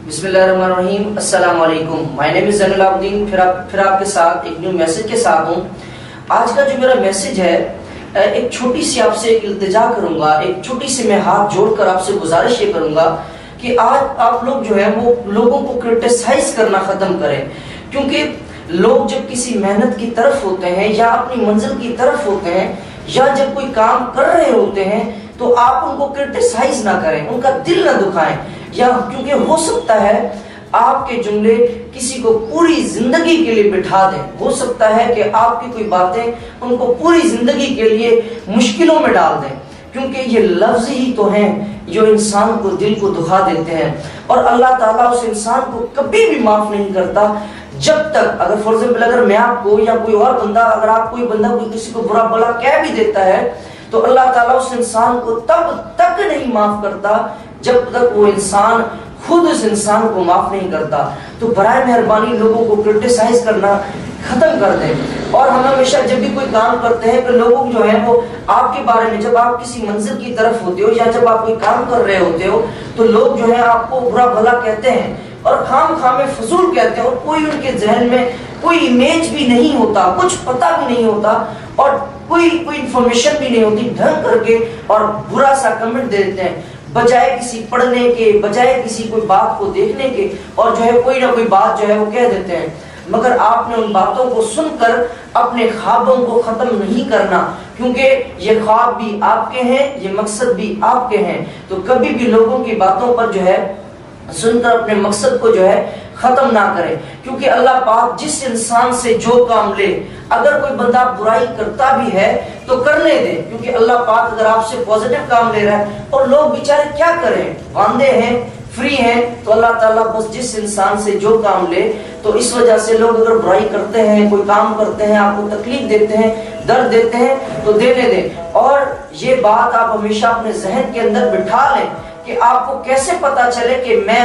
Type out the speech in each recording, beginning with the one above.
بسم اللہ الرحمن الرحیم. السلام علیکم. مائی نیم از زین. پھر آپ کے ساتھ ایک نیو میسج کے ساتھ ہوں. آج کا جو میرا میسج ہے، ایک چھوٹی سی آپ سے ایک التجا کروں گا، ایک چھوٹی سی میں ہاتھ جوڑ کر آپ سے گزارش یہ کروں گا کہ آج آپ لوگ جو ہے وہ لوگوں کو کرٹیسائز کرنا ختم کریں. کیونکہ لوگ جب کسی محنت کی طرف ہوتے ہیں یا اپنی منزل کی طرف ہوتے ہیں یا جب کوئی کام کر رہے ہوتے ہیں تو آپ ان کو کرٹیسائز نہ کریں، ان کا دل نہ دکھائیں. یا کیونکہ ہو سکتا ہے آپ کے جملے کسی کو پوری زندگی کے لیے بٹھا دیں، ہو سکتا ہے کہ آپ کی کوئی باتیں ان کو پوری زندگی کے لیے مشکلوں میں ڈال دیں. کیونکہ یہ لفظ ہی تو ہیں جو انسان کو دل کو دکھا دیتے ہیں، اور اللہ تعالیٰ اس انسان کو کبھی بھی معاف نہیں کرتا جب تک، اگر فار ایگزامپل اگر میں آپ کو یا کوئی اور بندہ، اگر آپ کوئی بندہ کوئی کسی کو برا بلا کہہ بھی دیتا ہے تو اللہ تعالیٰ اس انسان کو تب تک نہیں معاف کرتا جب تک وہ انسان خود اس انسان کو معاف نہیں کرتا. تو برائے مہربانی لوگوں کو کرٹیسائز کرنا ختم کر دیں. اور ہم ہمیشہ جب بھی کوئی کام کرتے ہیں کہ لوگ جو ہیں وہ آپ کے بارے میں، جب آپ کسی منزل کی طرف ہوتے ہو یا جب آپ کوئی کام کر رہے ہوتے ہو تو لوگ جو ہے آپ کو برا بھلا کہتے ہیں اور خام خامے فضول کہتے ہیں، اور کوئی ان کے ذہن میں کوئی امیج بھی نہیں ہوتا، کچھ پتہ بھی نہیں ہوتا اور کوئی انفارمیشن بھی نہیں ہوتی، ڈھنگ کر کے اور برا سا کمنٹ دے دیتے ہیں بجائے کسی پڑھنے کے، بجائے کسی کوئی بات کو دیکھنے کے، اور جو ہے کوئی نہ کوئی بات جو ہے وہ کہہ دیتے ہیں. مگر آپ نے ان باتوں کو سن کر اپنے خوابوں کو ختم نہیں کرنا، کیونکہ یہ خواب بھی آپ کے ہیں، یہ مقصد بھی آپ کے ہیں. تو کبھی بھی لوگوں کی باتوں پر جو ہے سن کر اپنے مقصد کو جو ہے ختم نہ کریں. کیونکہ اللہ پاک جس انسان سے جو کام لے، اگر کوئی بندہ برائی کرتا بھی ہے تو کرنے دے، کیونکہ اللہ پاک اگر آپ سے پازیٹیو کام لے رہا ہے، اور لوگ بیچارے کیا کریں، واندے ہیں، فری ہیں، تو اللہ تعالیٰ بس جس انسان سے جو کام لے. تو اس وجہ سے لوگ اگر برائی کرتے ہیں، کوئی کام کرتے ہیں، آپ کو تکلیف دیتے ہیں، درد دیتے ہیں تو دینے دیں. اور یہ بات آپ ہمیشہ اپنے ذہن کے اندر بٹھا لیں کہ آپ کو کیسے پتا چلے کہ میں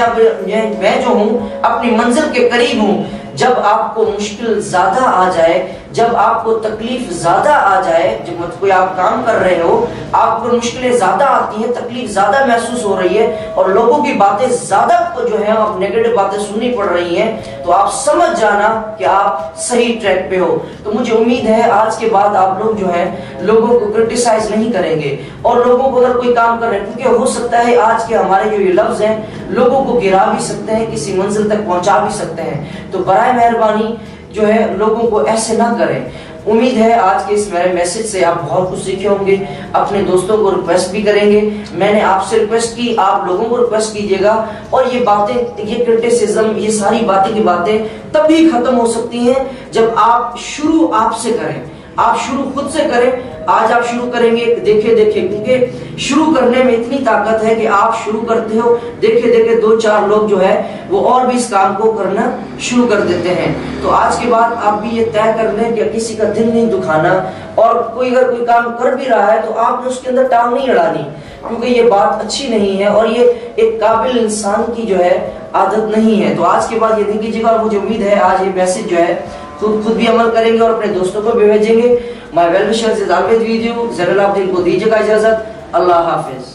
جو ہوں اپنی منزل کے قریب ہوں. جب آپ کو مشکل زیادہ آ جائے، جب آپ کو تکلیف زیادہ آ جائے، جب کوئی آپ کام کر رہے ہو، آپ کو مشکلیں زیادہ آتی ہیں، تکلیف زیادہ محسوس ہو رہی ہے اور لوگوں کی باتیں زیادہ جو ہے آپ نیگیٹو باتیں سننی پڑ رہی ہیں، تو آپ سمجھ جانا کہ آپ صحیح ٹریک پہ ہو. تو مجھے امید ہے آج کے بعد آپ لوگ جو ہے لوگوں کو کرٹیسائز نہیں کریں گے، اور لوگوں کو اگر کوئی کام کر رہے ہیں، کیونکہ ہو سکتا ہے آج کے ہمارے جو یہ لفظ ہیں لوگوں کو گرا بھی سکتے ہیں، کسی منزل تک پہنچا بھی سکتے ہیں. تو برائے مہربانی جو ہے لوگوں کو ایسے نہ کریں. امید ہے آج کے اس میرے میسج سے آپ بہت کچھ سیکھے ہوں گے. اپنے دوستوں کو ریکویسٹ بھی کریں گے، میں نے آپ سے ریکویسٹ کی، آپ لوگوں کو ریکویسٹ کیجیے گا. اور یہ باتیں، یہ کرٹیسزم، یہ ساری باتیں کی باتیں تبھی ختم ہو سکتی ہیں جب آپ شروع آپ سے کریں، آپ شروع خود سے کریں. آج آپ شروع کریں گے، دیکھے کیونکہ شروع کرنے میں اتنی طاقت ہے کہ آپ شروع کرتے ہو، دیکھے دو چار لوگ جو ہے وہ اور بھی اس کام کو کرنا شروع کر دیتے ہیں. تو آج کے بعد آپ بھی یہ طے کر لیں کہ کسی کا دل نہیں دکھانا، اور کوئی اگر کوئی کام کر بھی رہا ہے تو آپ نے اس کے اندر ٹانگ نہیں اڑانی، کیونکہ یہ بات اچھی نہیں ہے اور یہ ایک قابل انسان کی جو ہے عادت نہیں ہے. تو آج کے بعد یہ نہیں کیجیے گا، اور مجھے امید ہے آج یہ میسج جو ہے خود بھی عمل کریں گے اور اپنے دوستوں کو بھی بھیجیں گے. My well wishers is always with you. Zain ul-Abideen کو دیجیے گا اجازت. اللہ حافظ.